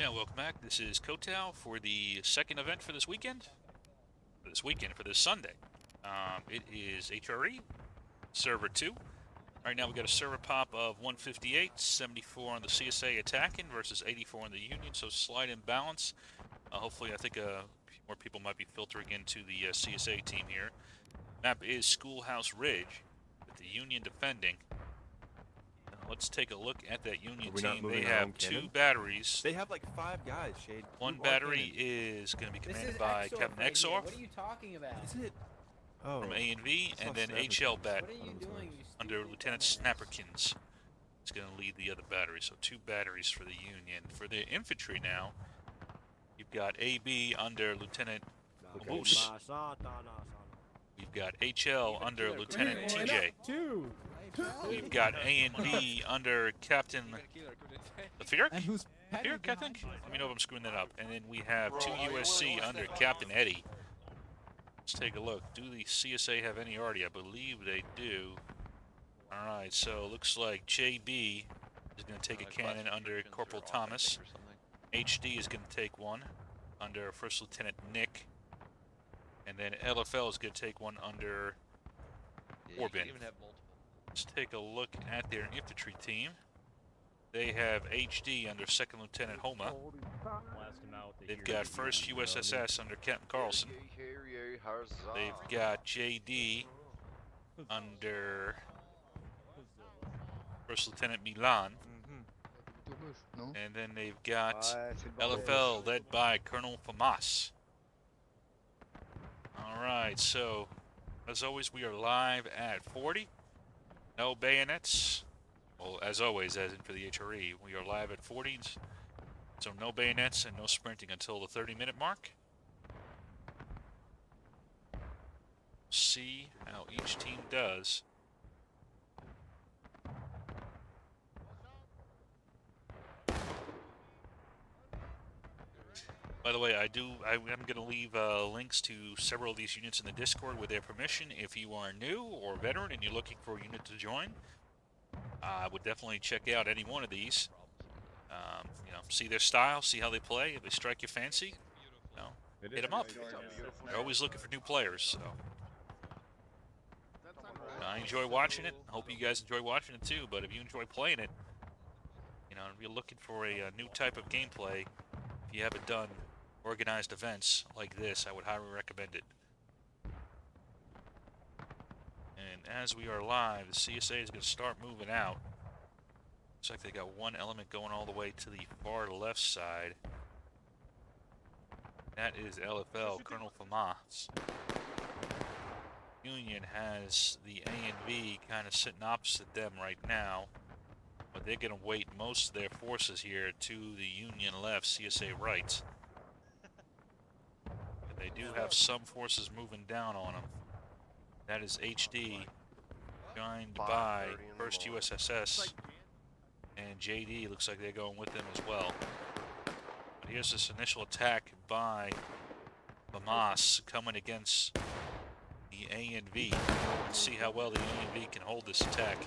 Yeah, welcome back. This is Kotal for the second event for this weekend. For this Sunday. It is HRE, server 2. Right now we got a server pop of 158, 74 on the CSA attacking versus 84 on the Union, so slight imbalance. Hopefully, I think a few more people might be filtering into the CSA team here. Map is Schoolhouse Ridge, with the Union defending. Let's take a look at that Union team. They have two batteries. They have like 5 guys, Shade. One battery is going to be commanded by Captain Exor. What are you talking about? Isn't it? From A&V, and then HL bat under Lieutenant Snapperkins is going to lead the other battery. So 2 batteries for the Union. For the infantry now, you've got AB under Lieutenant Moose. We've got HL under Lieutenant TJ. We've got A&V under Captain Lafirk, I think? Let me know if I'm screwing that up. And then we have 2 USC under Captain Eddie. Let's take a look. Do the CSA have any already? I believe they do. Alright, so looks like JB is going to take a cannon under Corporal Thomas. HD is going to take one under First Lieutenant Nick. And then LFL is going to take one under Corbin. Let's take a look at their infantry team. They have HD under Second Lieutenant Homa. They've got First USSS under Captain Carlson. They've got JD under First Lieutenant Milan. And then they've got LFL led by Colonel Famas. Alright, so as always, we are live at 40. No bayonets. Well, as always, as in for the HRE, we are live at 40. So no bayonets and no sprinting until the 30-minute mark. See how each team does. By the way, I'm going to leave links to several of these units in the Discord with their permission. If you are new or veteran and you're looking for a unit to join, I would definitely check out any one of these. See their style, see how they play. If they strike your fancy, hit them up. They're always looking for new players, so I enjoy watching it. I hope you guys enjoy watching it too. But if you enjoy playing it, if you're looking for a new type of gameplay, if you haven't done organized events like this, I would highly recommend it. And as we are live, the CSA is going to start moving out. Looks like they got one element going all the way to the far left side. That is LFL, Colonel Famas. Union has the A&V kind of sitting opposite them right now, but they're going to weight most of their forces here to the Union left, CSA right. And they do have some forces moving down on them. That is HD, joined by First USSS, and JD looks like they're going with them as well. But here's this initial attack by Famas coming against the A&V. Let's see how well the A&V can hold this attack.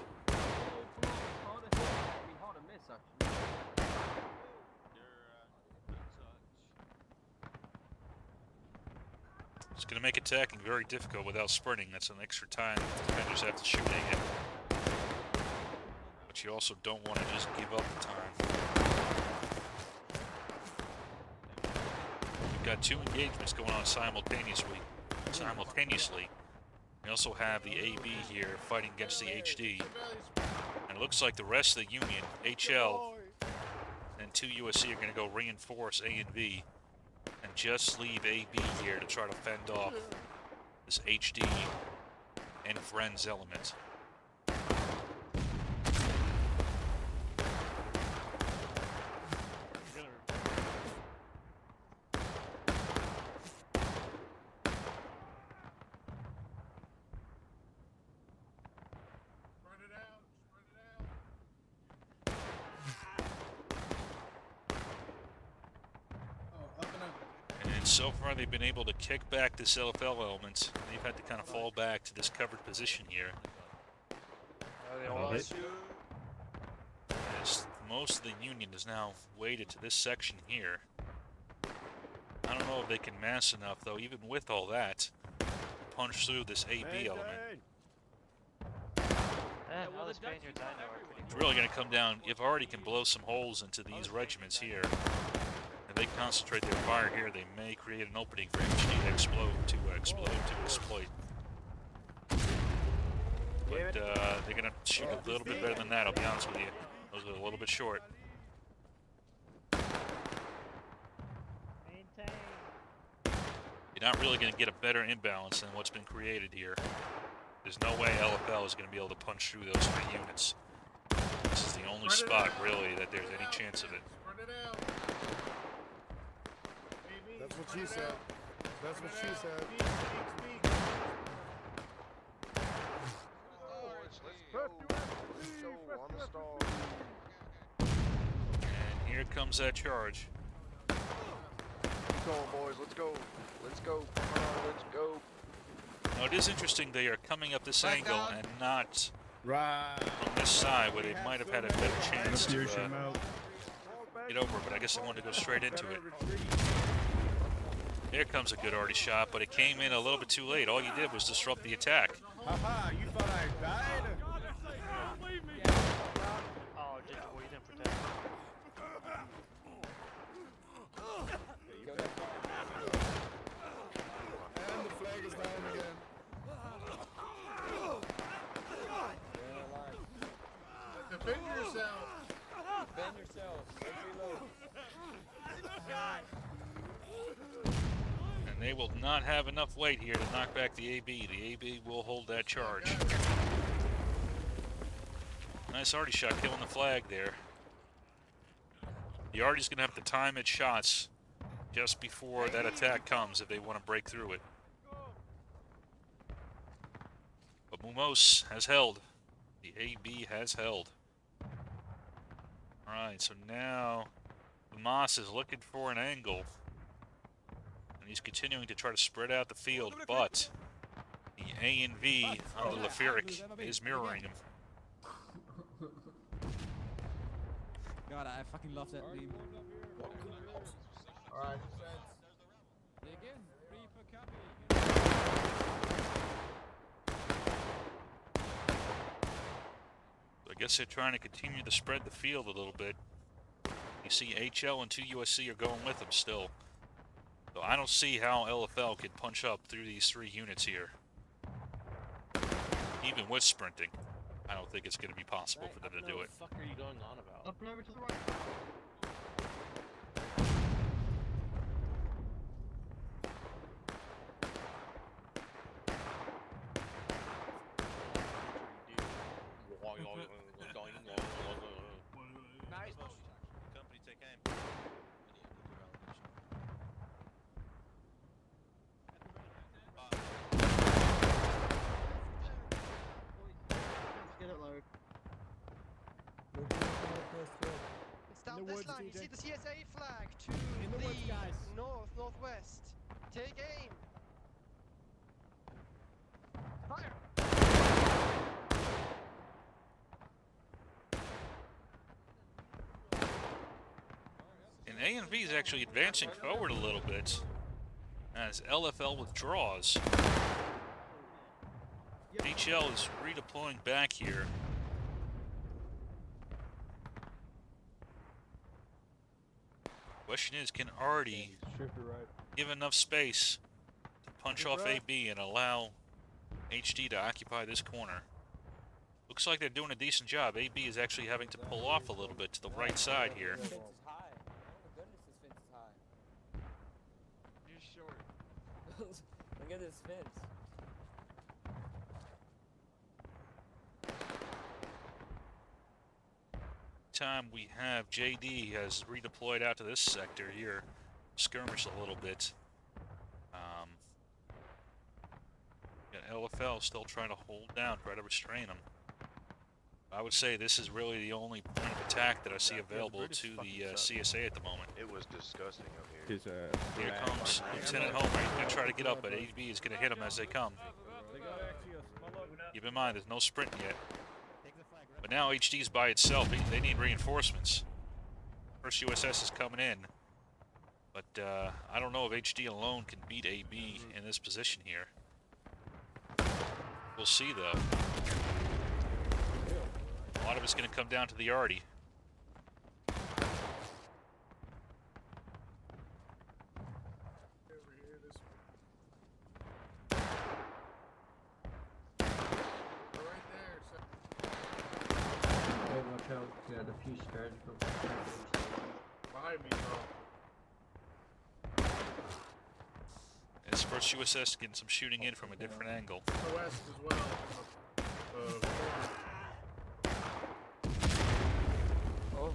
It's going to make attacking very difficult without sprinting. That's an extra time the defenders have to shoot at. But you also don't want to just give up the time. We've got 2 engagements going on simultaneously. We also have the AB here fighting against the HD. And it looks like the rest of the Union, HL, and 2 USC are going to go reinforce A&V. And just leave AB here to try to fend off this HD and friends element. So far, they've been able to kick back this LFL element. They've had to kind of fall back to this covered position here. As most of the Union is now weighted to this section here. I don't know if they can mass enough, though, even with all that, to punch through this AB element. All the Spaniards I know are pretty It's really going to come down. If Artie can blow some holes into these regiments here, if they concentrate their fire here, they may create an opening for MG to explode, to exploit. But they're going to shoot a little bit better than that, I'll be honest with you. Those are a little bit short. You're not really going to get a better imbalance than what's been created here. There's no way LFL is going to be able to punch through those 3 units. This is the only spot, really, that there's any chance of it. That's what she said. That's what she said. And here comes that charge. Keep going, boys. Let's go. Let's go. Come on, let's go. Now, it is interesting they are coming up this angle and not Right. from this side, where they might have had a better chance to get over, but I guess they wanted to go straight into it. Here comes a good Artie shot, but it came in a little bit too late. All you did was disrupt the attack. Haha, you thought I died? Oh, just well, you didn't protect. And the flag is down again. Defend yourself. Defend yourself. Let's reload. And they will not have enough weight here to knock back the AB. The AB will hold that charge. Nice Artie shot killing the flag there. The Artie's going to have to time its shots just before that attack comes if they want to break through it. But Mumos has held. The AB has held. Alright, so now the Moss is looking for an angle. And he's continuing to try to spread out the field, but the A and V on the Leferic is mirroring him. God, I fucking love that meme. Alright. Again, Reaper copy. I guess they're trying to continue to spread the field a little bit. You see HL and 2 USC are going with them still. So I don't see how LFL can punch up through these 3 units here. Even with sprinting, I don't think it's going to be possible for them to do it. What the fuck are you going on about? Up and over to the right. Nice. Company take aim. Get it low. It's down In the this woods, line. You TJ. see the CSA flag to In the woods, guys. northwest. Take aim. Fire. And A&V is actually advancing forward a little bit as LFL withdraws. HL is redeploying back here. Question is, can Artie give enough space to punch off AB and allow HD to occupy this corner? Looks like they're doing a decent job. AB is actually having to pull off a little bit to the right side here. This fence is high. Oh my goodness, this fence is high. You're short. Look at this fence. Time we have JD has redeployed out to this sector here, skirmish a little bit. Got LFL still trying to hold down, try to restrain them. I would say this is really the only point of attack that I see available to the CSA at the moment. It was disgusting up here. Here comes Lieutenant Homer. He's going to try to get up, but AB is going to hit him as they come. Keep in mind, there's no sprinting yet. But now HD's by itself. They need reinforcements. First USS is coming in. But I don't know if HD alone can beat AB in this position here. We'll see, though. A lot of it's going to come down to the arty. Over here, this way. They're right there. So Hey, watch out. Yeah, the fuse charge. behind me, bro. This first USS getting some shooting in from a different angle. The west as well. Oh.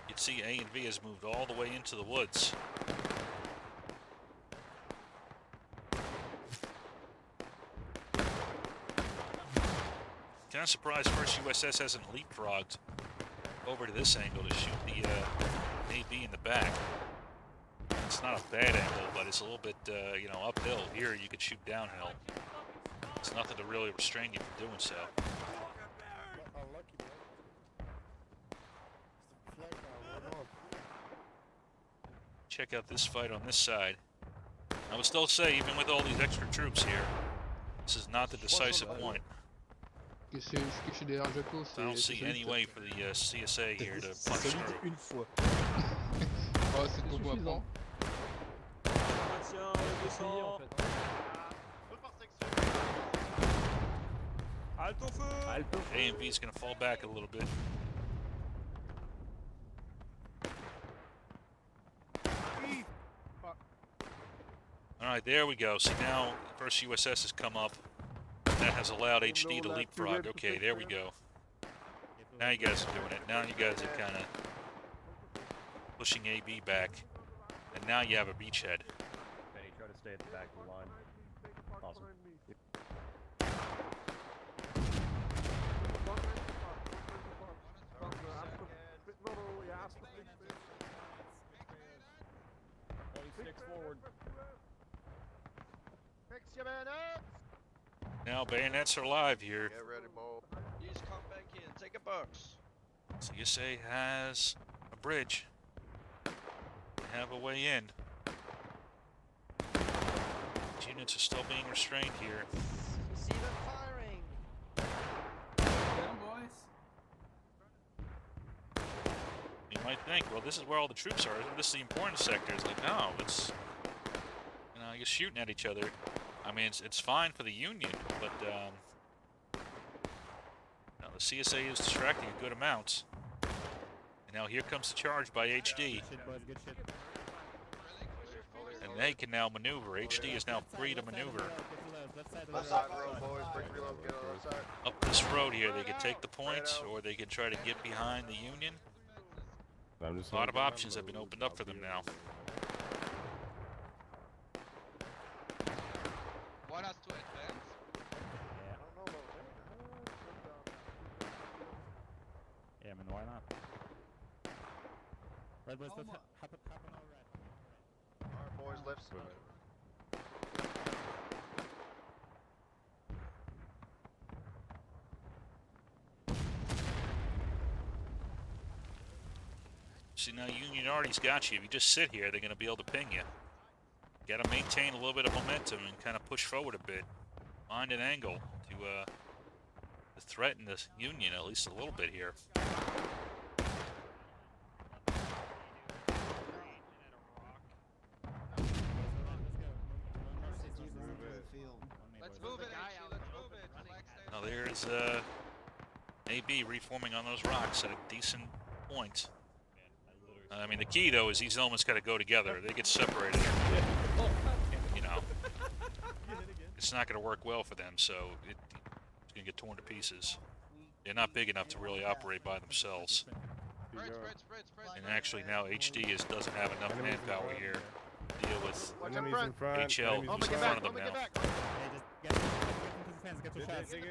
You'd see A and V has moved all the way into the woods. Kind of surprised first USS hasn't leapfrogged over to this angle to shoot the AB in the back. It's not a bad angle, but it's a little bit, you know, uphill. Here you could shoot downhill. There's nothing to really restrain you from doing so. Unlucky, bro. It's the flag now, right on. Check out this fight on this side. I would still say, even with all these extra troops here, this is not the decisive point. Qu'est-ce que je dérange à cause? I don't see any way for the CSA here to punch through. Une fois. Oh, c'est trop bon à prendre. A and B is going to fall back a little bit. Alright, there we go. See, now first USS has come up. That has allowed HD to leapfrog. Okay, there we go. Now you guys are doing it. Now you guys are kind of pushing AB back. And now you have a beachhead. Benny, try to stay at the back of the line. Awesome. Forward. Fix your bayonets! Now bayonets are live here. Get ready, Mo. You just come back in. Take a box. CSA has a bridge. They have a way in. These units are still being restrained here. You see them firing. You might think, well, this is where all the troops are. This is the important sector. It's like, no, it's, you know, you're shooting at each other. I mean, it's fine for the Union, but now the CSA is distracting a good amount. And now here comes the charge by HD. And they can now maneuver. HD is now free to maneuver. Left side road, boys. Bring reload. Get on the left side. Up this road here, they can take the point, or they can try to get behind the Union. A lot of options have been opened up for them now. Want us to advance? I don't know about that. Yeah, I mean, why not? Red boys, let's happen all red. Alright, boys, left side. See, now Union alrea's got you. If you just sit here, they're going to be able to ping you. You got to maintain a little bit of momentum and kind of push forward a bit. Find an angle to threaten the Union at least a little bit here. Let's move it, Archie. Let's move it. Flag stays Now there's AB reforming on those rocks at a decent point. I mean, the key, though, is these elements got to go together. They get separated. You know, it's not going to work well for them, so it's going to get torn to pieces. They're not big enough to really operate by themselves. Spread. And actually, now HD doesn't have enough manpower here to deal with Watch out Enemies front. in front. HL enemies who's in Get front back. of them now. Get back. Hey, just get into the fence, get your shots. Dig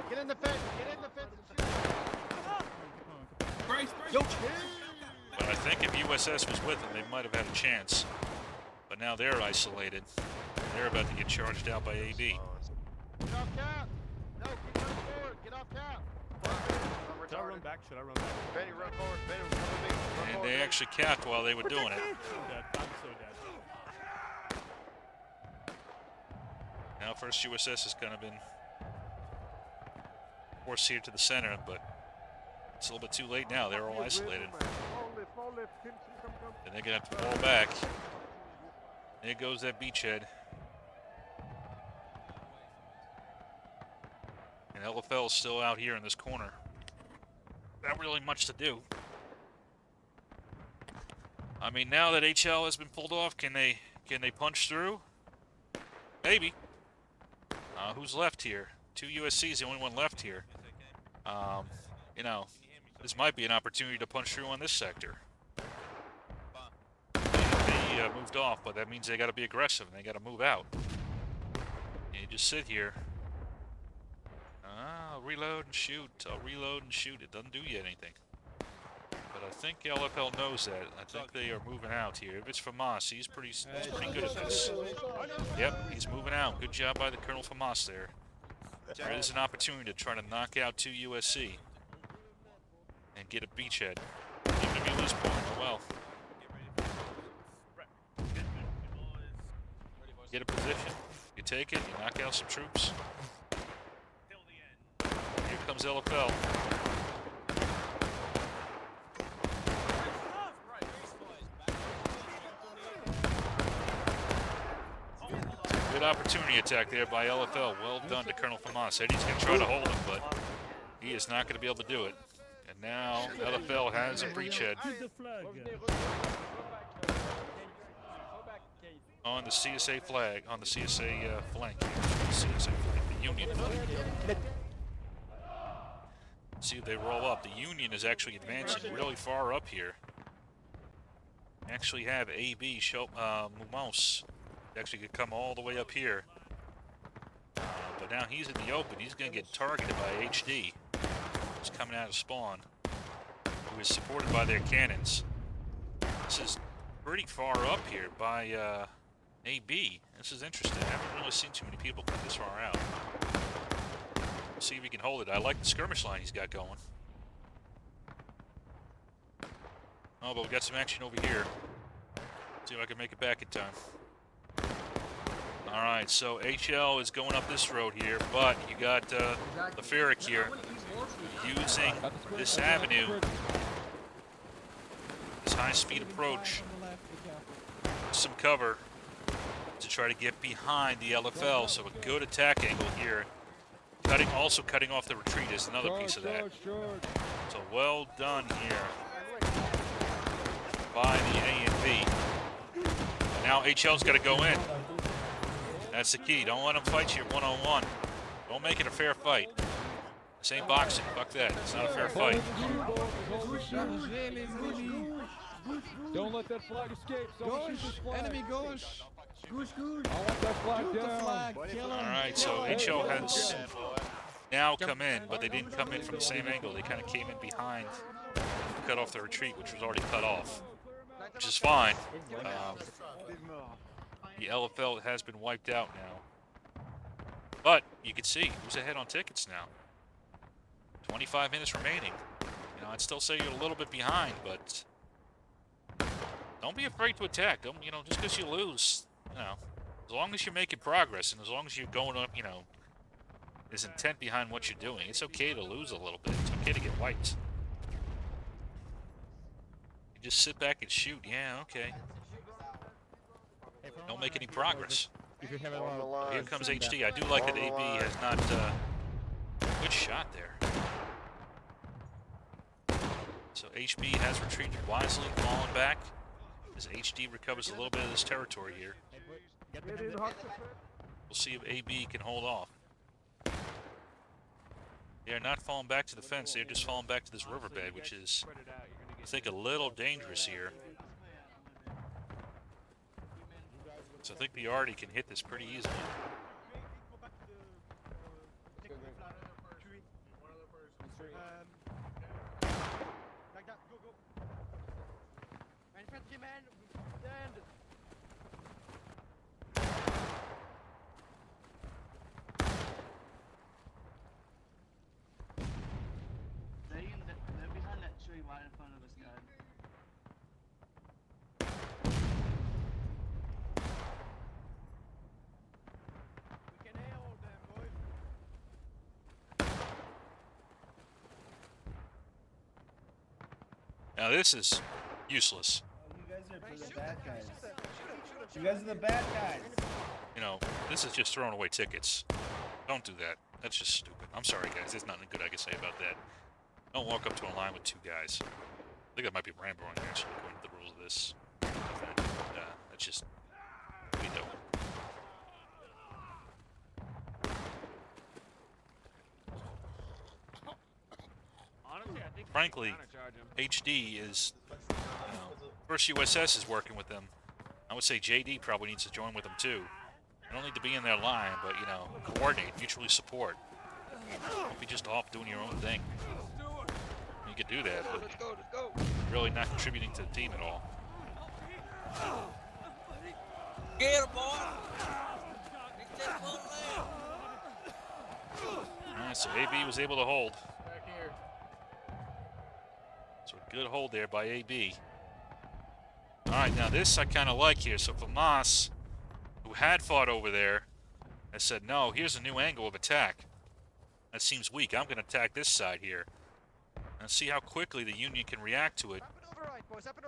Get in the fence. Get in the fence and shoot. But I think if USS was with them, they might have had a chance. But now they're isolated. They're about to get charged out by AB. Get off cap! No, keep running forward! Get off cap! I'm Should I run retarded. back? Should I run back? Benny, run forward. Benny, come with me. Run And forward, they Benny. actually capped while they were doing it. I'm dead. I'm so dead. Now first USS has kind of been forced here to the center, but it's a little bit too late now. They're all isolated. And they're going to have to fall back. There goes that beachhead. And LFL is still out here in this corner. Not really much to do. I mean, now that HL has been pulled off, can they punch through? Maybe. Who's left here? 2 USC's the only one left here. You know, this might be an opportunity to punch through on this sector. They moved off, but that means they got to be aggressive and they got to move out. And you just sit here. I'll reload and shoot. I'll reload and shoot. It doesn't do you anything. But I think LFL knows that. I think they are moving out here. If it's Famas, he's pretty good at this. Yep, he's moving out. Good job by the Colonel Famas there. There is an opportunity to try to knock out 2 USC and get a beachhead. Even if you lose point, oh well. Get a position. You take it. You knock out some troops. Here comes LFL. Good opportunity attack there by LFL. Well done to Colonel Famas. Eddie's going to try to hold him, but he is not going to be able to do it. And now LFL has a breachhead on the CSA flag, on the CSA flank. CSA flank, the Union. See if they roll up. The Union is actually advancing really far up here. Actually have AB, Mumos, actually could come all the way up here. But now he's in the open. He's going to get targeted by HD. He's coming out of spawn, who is supported by their cannons. This is pretty far up here by AB. This is interesting. I haven't really seen too many people come this far out. We'll see if he can hold it. I like the skirmish line he's got going. Oh, but we got some action over here. See if I can make it back in time. Alright, so HL is going up this road here, but you got LeFerric here using this avenue, this high-speed approach, some cover to try to get behind the LFL. So a good attack angle here. Also cutting off the retreat is another piece of that. So well done here by the A and B. And now HL's got to go in. That's the key. Don't let them fight you one-on-one. Don't make it a fair fight. This ain't boxing. Fuck that. It's not a fair fight. Don't let that flag escape. Enemy gosh. I want that flag down. Alright, so HL has now come in, but they didn't come in from the same angle. They kind of came in behind, cut off the retreat, which was already cut off, which is fine. The LFL has been wiped out now. But you can see who's ahead on tickets now. 25 minutes remaining. You know, I'd still say you're a little bit behind, but don't be afraid to attack. Don't, you know, just because you lose, you know, as long as you're making progress and as long as you're going up, you know, there's intent behind what you're doing. It's okay to lose a little bit. It's okay to get wiped. You just sit back and shoot. Yeah, okay. Don't make any progress. Here comes HD. I do like that AB has not... good shot there. So HB has retreated wisely, fallen back, as HD recovers a little bit of this territory here. We'll see if AB can hold off. They're not falling back to the fence, they're just falling back to this riverbed, which is, I think, a little dangerous here. So I think the Artie can hit this pretty easily. Now this is useless. You guys are the bad guys. You guys are the bad guys. You know, this is just throwing away tickets. Don't do that. That's just stupid. I'm sorry, guys. There's nothing good I can say about that. Don't walk up to a line with two guys. I think that might be Rambo on here, actually, according to the rules of this. That's just... we don't. Honestly, I think Frankly, HD is... First USS is working with them. I would say JD probably needs to join with them, too. You don't need to be in their line, but, you know, coordinate, mutually support. Don't be just off doing your own thing. You could do that, but Let's go. really not contributing to the team at all. Get him, boy! Alright, so AB was able to hold. So a good hold there by AB. Alright, now this I kind of like here. So Famas, who had fought over there, has said, no, here's a new angle of attack. That seems weak. I'm going to attack this side here. And see how quickly the Union can react to it.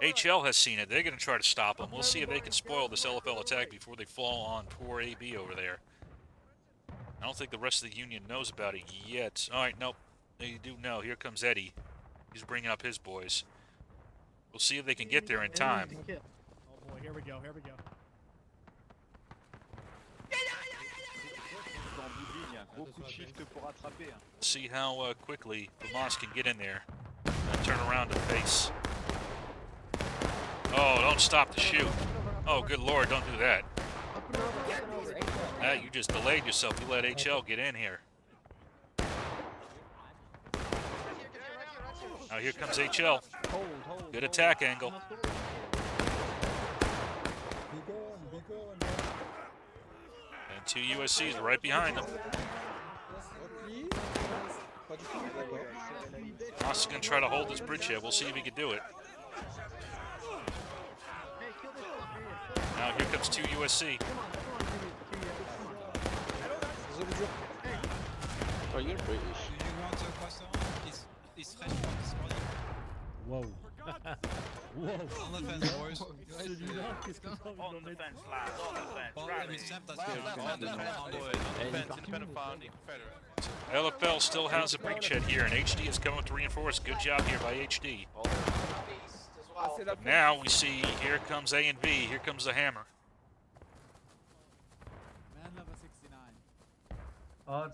HL has seen it. They're going to try to stop them. We'll see if they can spoil this LFL attack before they fall on poor AB over there. I don't think the rest of the Union knows about it yet. Alright, nope. They do know. Here comes Eddie. He's bringing up his boys. We'll see if they can get there in time. Oh boy, here we go. See how quickly Famas can get in there and turn around and face. Oh, don't stop the shoot. Oh, good lord, don't do that. You just delayed yourself. You let HL get in here. Now here comes HL. Good attack angle. And two USCs right behind them. Moss is going to try to hold this bridge here. We'll see if he can do it. Now here comes two USC. Oh, you're British. Whoa. Whoa. On the fence, boys. On the fence, lads. On the fence. LFL still has a breachhead here, and HD is coming to reinforce. Good job here by HD. But now we see, here comes A and B. Here comes the hammer.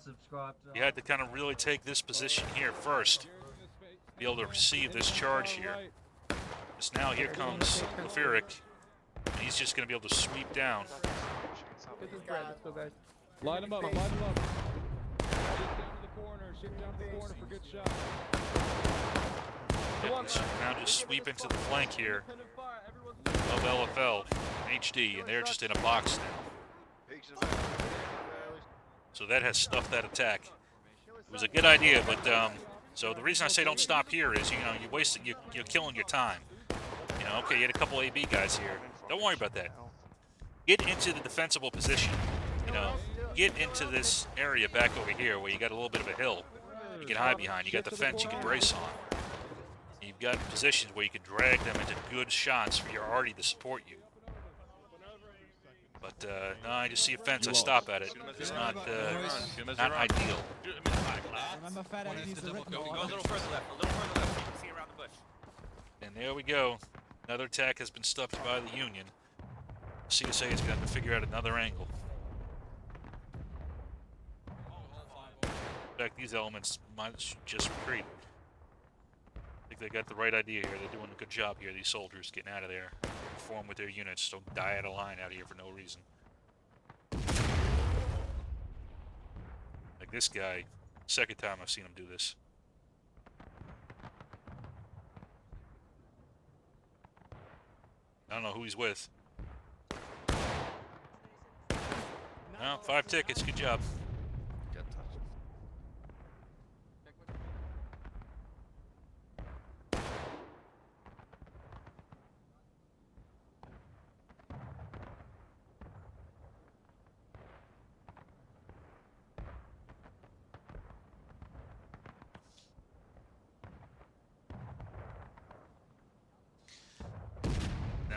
Subscribe to You had to kind of really take this position here first. Be able to receive this charge here. Just now here comes Leferic. He's just going to be able to sweep down. Line him up, line him up. Shift down to the corner for good shot. Now just sweep into the flank here of LFL, HD, and they're just in a box now. So that has stuffed that attack. It was a good idea, but so the reason I say don't stop here is, you know, you're killing your time. You know, okay, you had a couple AB guys here. Don't worry about that. Get into the defensible position. You know, get into this area back over here where you got a little bit of a hill you can hide behind. You got the fence you can brace on. You've got positions where you can drag them into good shots for your arty to support you. But no, I just see a fence. I stop at it. It's not ideal. Remember, fat Eddie needs to rip Go a little further left, so you can see around the bush. And there we go. Another attack has been stuffed by the Union. CSA is going to have to figure out another angle. In fact, these elements might just retreat. I think they got the right idea here. They're doing a good job here, these soldiers, getting out of there. Form with their units. Don't die out of line out here for no reason. Like this guy, second time I've seen him do this. I don't know who he's with. No, 5 tickets. Good job.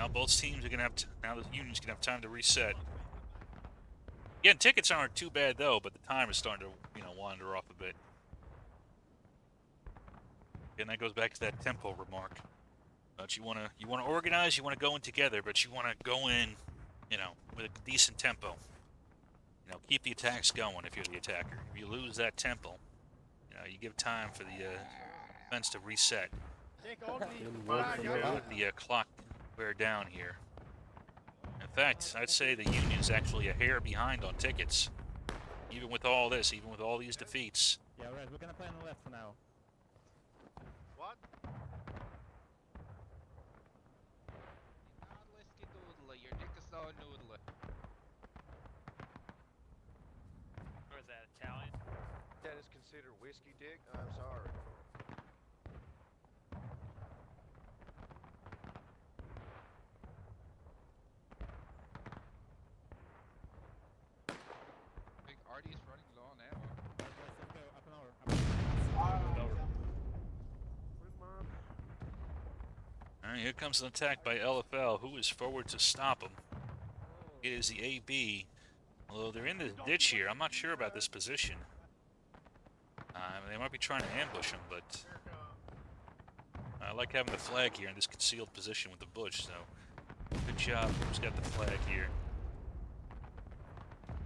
Now both teams are gonna have now the Union's gonna have time to reset. Again, tickets aren't too bad though, but the time is starting to wander off a bit. And that goes back to that tempo remark. But you wanna organize, you wanna go in together, but you wanna go in, with a decent tempo. Keep the attacks going if you're the attacker. If you lose that tempo, you give time for the defense to reset. Let the clock wear down here. In fact, I'd say the Union's actually a hair behind on tickets. Even with all this, even with all these defeats. Yeah, right. We're gonna play on the left for now. What? Whiskey doodle, your dick is so noodle. Or is that Italian? That is considered whiskey dick? I'm sorry. I think Artie's running low on ammo. Let's go up and over. Alright, here comes an attack by LFL. Who is forward to stop him? It is the AB. Although they're in the ditch here, I'm not sure about this position. They might be trying to ambush him, but I like having the flag here in this concealed position with the bush, so good job. Who's got the flag here?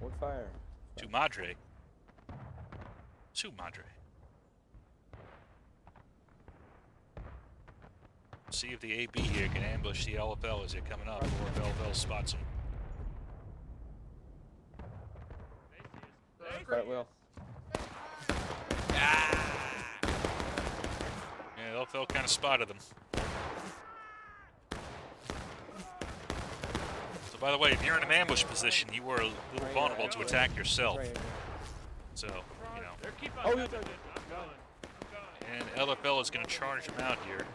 What fire? To Madre. To Madre. See if the AB here can ambush the LFL as they're coming up, or if LFL spots them. Right, Will. Yeah, LFL kind of spotted them. So by the way, if you're in an ambush position, you are a little vulnerable to attack yourself. So, Oh, and LFL is going to charge them out here.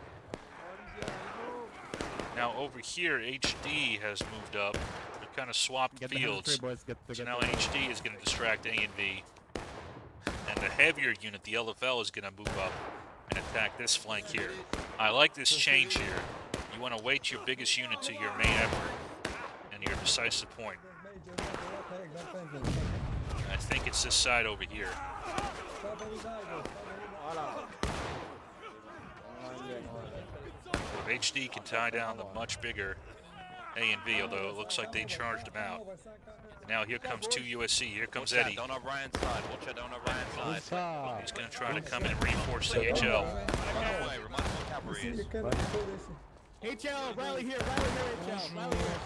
Now over here, HD has moved up. They've kind of swapped Get the fields. three boys. So now HD is going to distract A and V. And the heavier unit, the LFL, is going to move up and attack this flank here. I like this change here. You want to weight your biggest unit to your main effort and your decisive point. I think it's this side over here. If HD can tie down the much bigger A and V, although it looks like they charged him out. Now here comes 2 USC. Here comes Eddie. Down on Ryan's side. Watch out down on Ryan's side. He's going to try to come in and reinforce the HL. Away, remind me what cavalry is. HL, rally here, HL, rally here.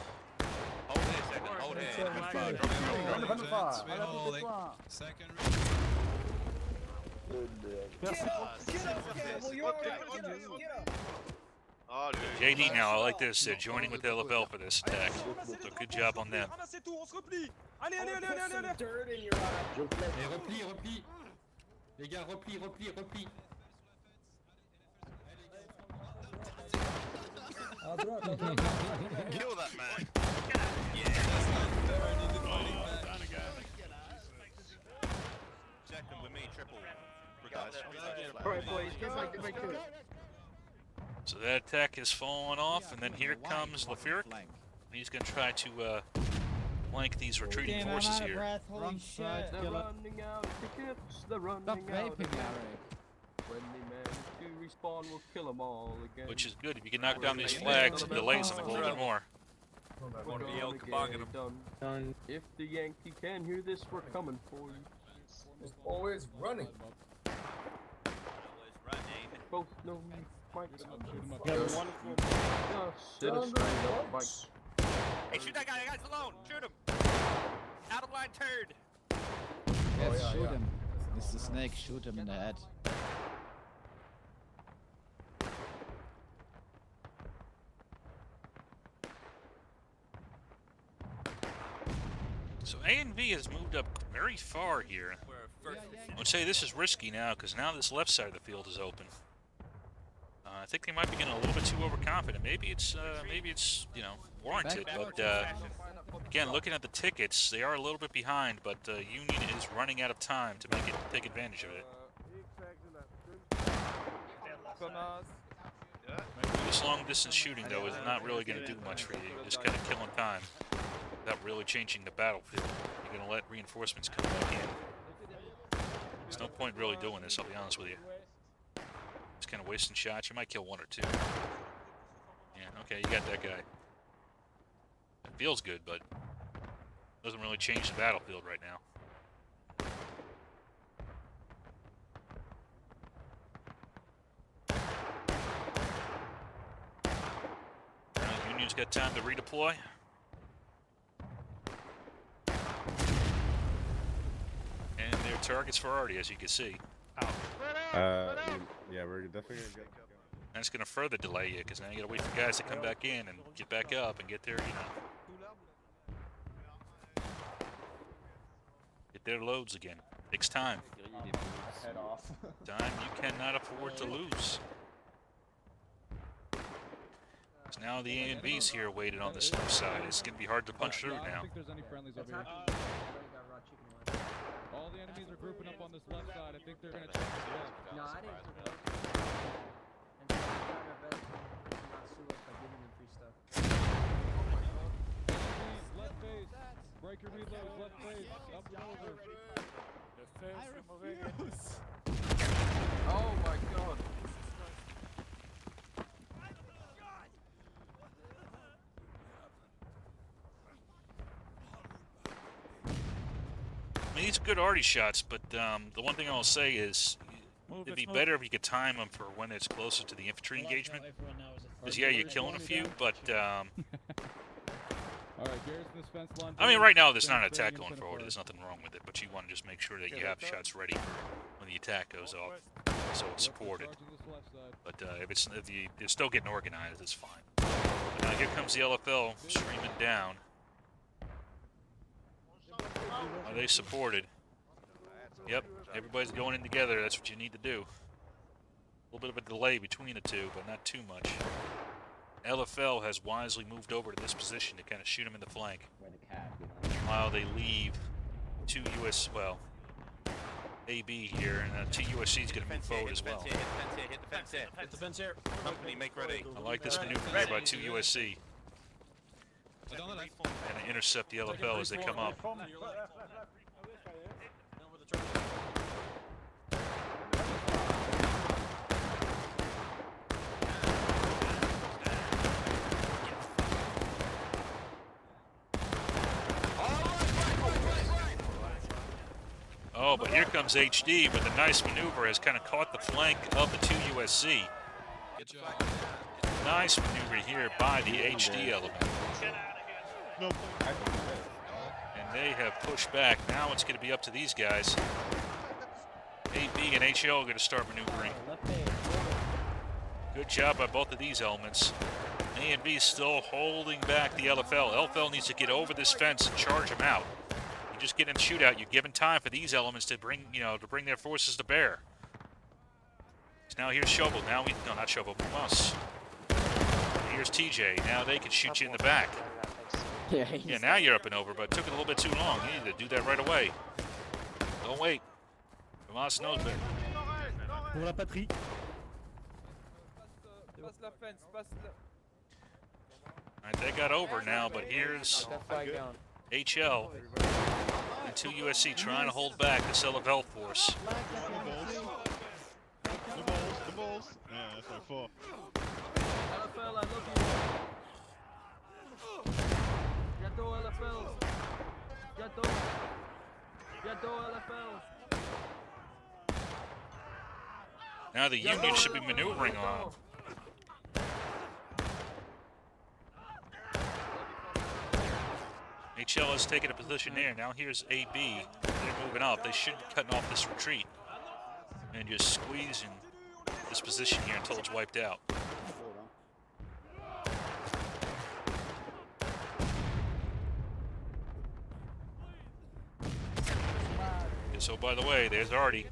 Hold here a second, hold here. Second. Oh, dude. JD now, I like this. They're joining with LFL for this attack. So good job on them. Et repli. Les gars, repli. Kill that man. Second with me, triple. Alright, boys, get my kill. So that attack is falling off, and then here comes Lafuric. He's going to try to flank these retreating forces here. Holy shit. They're running out of tickets. They're running Stop out vaping, of Larry. When they manage to respawn, we'll kill them all again. Which is good. If you can knock down these flags, it delays them a little bit more. We're Wanna be gonna El get Kaboggan it done. If the Yankee can hear this, we're coming for you. It's always running. Both know me, Mike. Yeah, Just sit us straight up, Mike. Hey, shoot that guy, that guy's alone. Shoot him. Out of line turd. Yes, shoot him. Mr. Snake, shoot him in the head. So A and V has moved up very far here. I would say this is risky now, because now this left side of the field is open. I think they might be getting a little bit too overconfident. Maybe it's warranted. But again, looking at the tickets, they are a little bit behind. But Union is running out of time to take advantage of it. This long-distance shooting, though, is not really going to do much for you. You're just kind of killing time without really changing the battlefield. You're going to let reinforcements come back in. There's no point really doing this, I'll be honest with you. Just kind of wasting shots. You might kill one or two. Yeah, okay, you got that guy. It feels good, but doesn't really change the battlefield right now. Union's got time to redeploy. And their targets for Artie, as you can see. Yeah, we're definitely gonna get. That's going to further delay you, because now you got to wait for guys to come back in and get back up and get their, get their loads again. Takes time. Head off. Time you cannot afford to lose. So now the A and B's here waited on this left side. It's going to be hard to punch through I don't now. think there's any friendlies over here. All the enemies are grouping up on this left side. I think they're going to check this left. No, I didn't do that. And so I tried our best to not sue us by giving them free stuff. Enemies, left face. Break your reloads, left face. Up and over. Oh my god. I mean, these are good Artie shots, but the one thing I'll say is it'd be better if you could time them for when it's closer to the infantry engagement. Because, yeah, you're killing a few, but Alright, garrison this fence line. I mean, right now there's not an attack going forward. There's nothing wrong with it, but you want to just make sure that you have shots ready for when the attack goes off, so it's supported. But if you're still getting organized, it's fine. But now here comes the LFL streaming down. Are they supported? Yep, everybody's going in together. That's what you need to do. A little bit of a delay between the two, but not too much. LFL has wisely moved over to this position to kind of shoot him in the flank. While they leave two AB here, and two USC is going to move forward as well. Hit the fence here. Hit the fence here. Company, make ready. I like this maneuver here by two USC. And to intercept the LFL as they come up. Oh, but here comes HD, but the nice maneuver has kind of caught the flank of the two USC. Nice maneuver here by the HD element. And they have pushed back. Now it's going to be up to these guys. AB and HL are going to start maneuvering. Good job by both of these elements. A and B still holding back the LFL. LFL needs to get over this fence and charge them out. You just get in a shootout. You're giving time for these elements to bring, bring their forces to bear. So now here's Shovel. Now no, not Shovel, Moss. Here's TJ. Now they can shoot you in the back. Yeah, now you're up and over, but it took it a little bit too long. You need to do that right away. Don't wait. Moss knows better. Pour la patrie. Alright, they got over now, but here's HL and two USC trying to hold back this LFL force. The balls. Yeah, that's my fault. LFL, I love you. Gâteau LFL. Gâteau LFL. Now the Union should be maneuvering on. HL has taken a position there. Now here's AB. They're moving up. They should be cutting off this retreat and just squeezing this position here until it's wiped out. And so, by the way, there's Artie.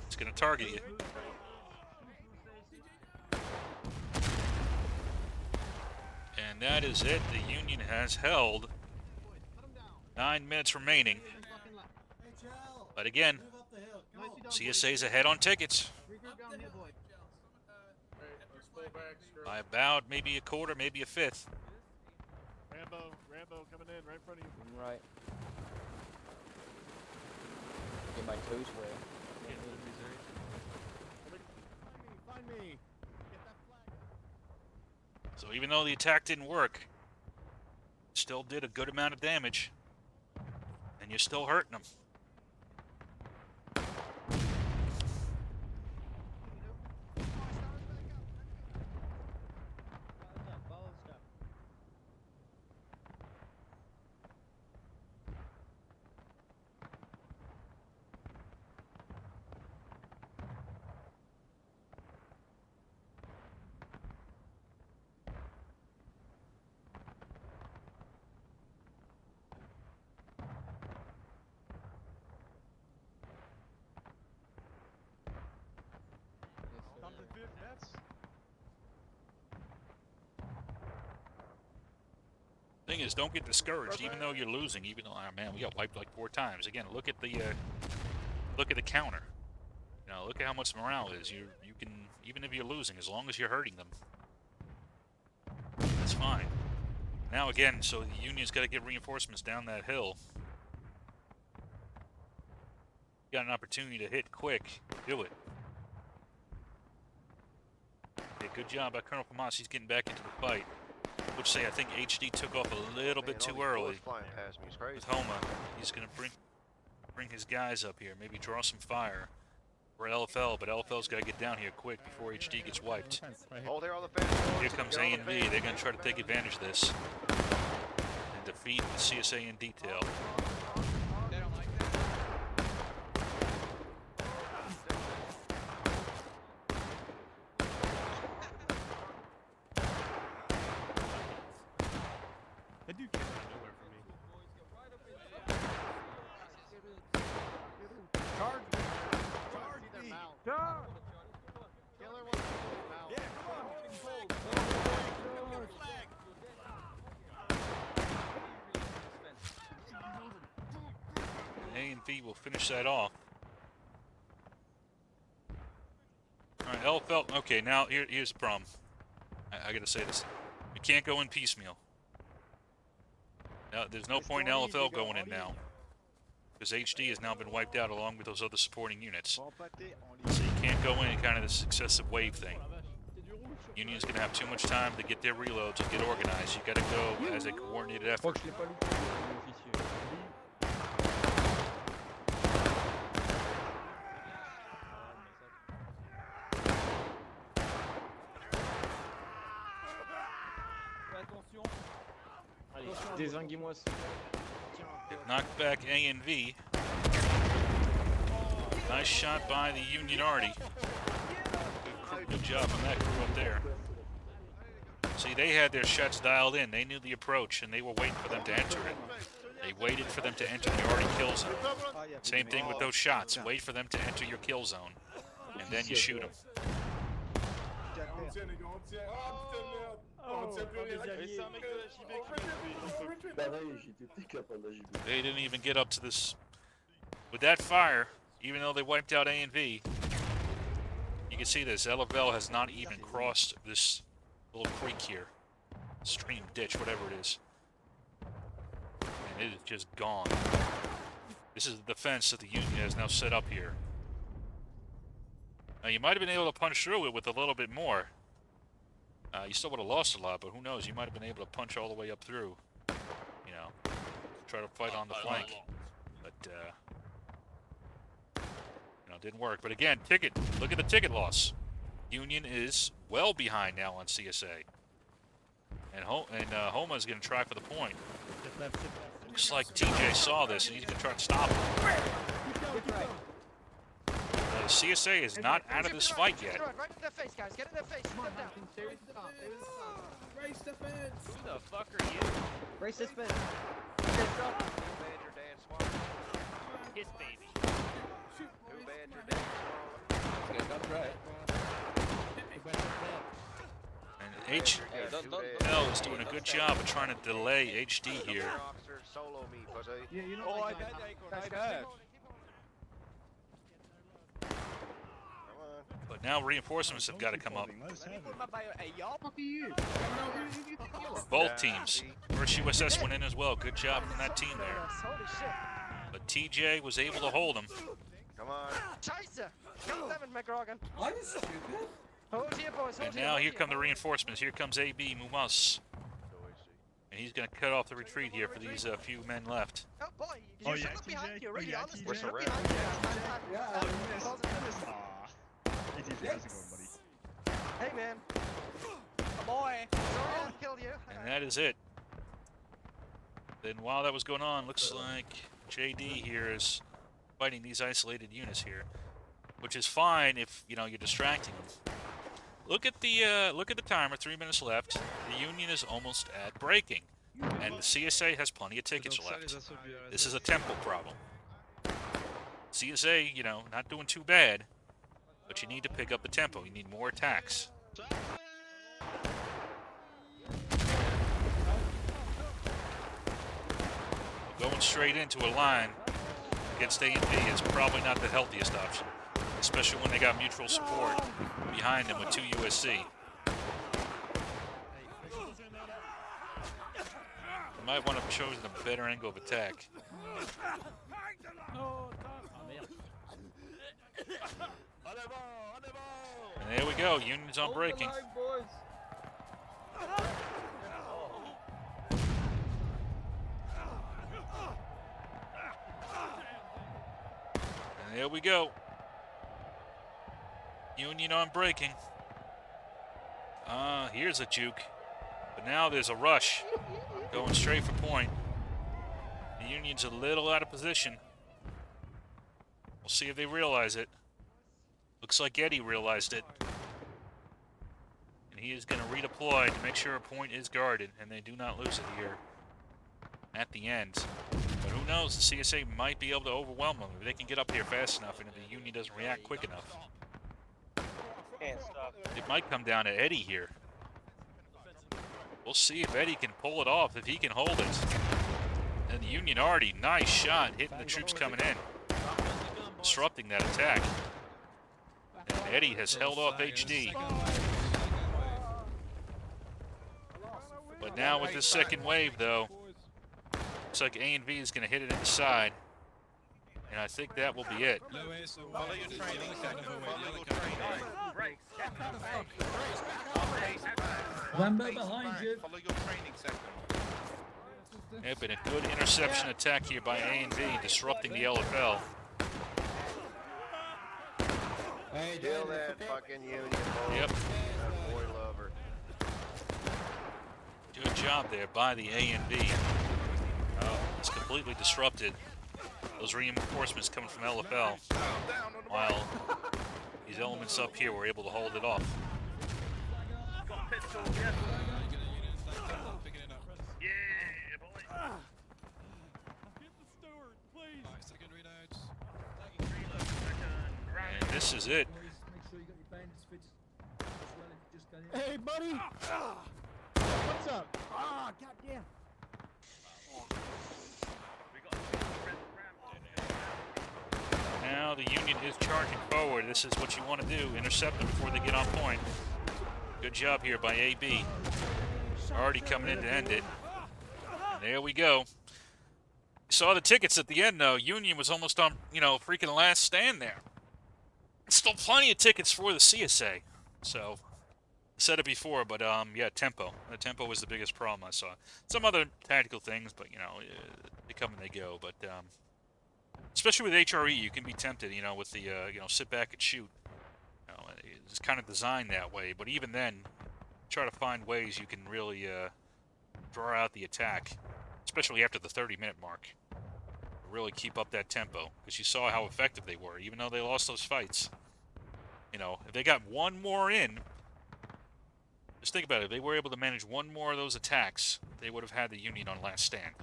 It's going to target you. And that is it. The Union has held. 9 minutes remaining. But again, CSA's ahead on tickets. Let's pull back. By about maybe a quarter, maybe a fifth. Rambo coming in right in front of you. Right. Get my toes wet. Find me. So even though the attack didn't work, it still did a good amount of damage. And you're still hurting them. Thing is, don't get discouraged, even though you're losing. Even though, oh man, we got wiped like 4 times. Again, look at the counter. You know, look at how much morale is. You can, even if you're losing, as long as you're hurting them, that's fine. Now again, so the Union's got to get reinforcements down that hill. You got an opportunity to hit quick. Do it. Okay, good job by Colonel Famas. He's getting back into the fight. I would say I think HD took off a little bit too early with Homa. He's going to bring his guys up here, maybe draw some fire for LFL, but LFL's got to get down here quick before HD gets wiped. Oh, they're on the fence. Here comes A and B. They're going to try to take advantage of this and defeat the CSA in detail. They don't like that. That dude came out of nowhere for me. Charge me. Charge me. Charge. Killer wants to see their mouth. Yeah, come on. A and B will finish that off. Alright, LFL. Okay, now here's the problem. I gotta say this. We can't go in piecemeal. Now, there's no point in LFL going in now, because HD has now been wiped out along with those other supporting units. So you can't go in kind of this successive wave thing. Union's going to have too much time to get their reloads and get organized. You got to go as a coordinated effort. Dézinguez-moi ça. Knocked back A and V. Nice shot by the Union Arty. Good job on that crew up there. See, they had their shots dialed in. They knew the approach, and they were waiting for them to enter it. They waited for them to enter the Arty kill zone. Same thing with those shots. Wait for them to enter your kill zone, and then you shoot them. They didn't even get up to this. With that fire, even though they wiped out A and V, you can see this. LFL has not even crossed this little creek here. Stream, ditch, whatever it is. And it is just gone. This is the defense that the Union has now set up here. Now, you might have been able to punch through it with a little bit more. You still would have lost a lot, but who knows? You might have been able to punch all the way up through. You know, try to fight on the flank. But, you know, it didn't work. But again, ticket. Look at the ticket loss. Union is well behind now on CSA. And Homa is going to try for the point. Looks like TJ saw this, and he's going to try to stop him. CSA is not out of this fight yet. Right in their face, guys. Get in their face. Shoot them down. Race the fence. Who the fuck are you? Race this fence. Too bad your dad's swallowed. His baby. Too bad your dad's swallowed. And HL is doing a good job of trying to delay HD here. Solo me, pussy. Yeah, you know. Oh, I died. Come on. But Now reinforcements have got to come up. Fuck are you? Both teams. First USS went in as well. Good job from that team there. Holy shit. But TJ was able to hold him. Come on. Scheiße. Goddammit, McGrogan. Are you stupid? Hold here, boys. Hold And now here come the reinforcements. Here comes AB Mumas. And he's going to cut off the retreat here for these few men left. Oh, boy. You should look behind you, really, honestly. What's Look the behind you. Hey, man. Oh boy. Sorry I killed you. And that is it. Then while that was going on, looks like JD here is fighting these isolated units here, which is fine if you're distracting them. Look at the timer. 3 minutes left. The Union is almost at breaking, and the CSA has plenty of tickets left. This is a tempo problem. CSA, not doing too bad, but you need to pick up the tempo. You need more attacks. Going straight into a line against A&B is probably not the healthiest option, especially when they got mutual support behind them with 2 USC. You might want to have chosen a better angle of attack. And there we go, Union's on breaking. And there we go. Union on breaking. Here's a juke. But now there's a rush. Going straight for point. The Union's a little out of position. We'll see if they realize it. Looks like Eddie realized it. And he is going to redeploy to make sure a point is guarded and they do not lose it here at the end. But who knows, the CSA might be able to overwhelm them if they can get up here fast enough and if the Union doesn't react quick enough. It might come down to Eddie here. We'll see if Eddie can pull it off, if he can hold it. And the Union already, nice shot, hitting the troops coming in. Disrupting that attack. And Eddie has held off HD. But now with this second wave, though, looks like A&V is going to hit it in the side. And I think that will be it. Follow your training sector. Follow your training. Rambo behind you. Follow your training sector. Yep, and a good interception attack here by A&V, disrupting the LFL. Kill that fucking Union, boy. Yep. That boy lover. Good job there by the A&V. It's completely disrupted those reinforcements coming from LFL, while these elements up here were able to hold it off. And this is it. Hey, buddy! What's up? Ah, goddamn! Now the Union is charging forward. This is what you want to do. Intercept them before they get on point. Good job here by AB. Already coming in to end it. And there we go. Saw the tickets at the end, though. Union was almost on, freaking last stand there. Still plenty of tickets for the CSA. So, said it before, but, yeah, tempo. The tempo was the biggest problem I saw. Some other tactical things, but, they come and they go. But, especially with HRE, you can be tempted, with the, sit back and shoot. It's kind of designed that way, but even then, try to find ways you can really draw out the attack, especially after the 30-minute mark. Really keep up that tempo, because you saw how effective they were, even though they lost those fights. If they got one more in, just think about it, if they were able to manage one more of those attacks, they would have had the Union on last stand.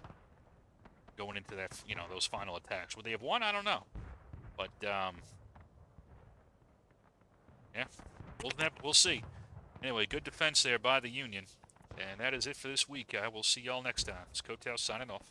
Going into that, those final attacks. Would they have won? I don't know. But, yeah. We'll see. Anyway, good defense there by the Union. And that is it for this week. I will see y'all next time. It's Kotal signing off.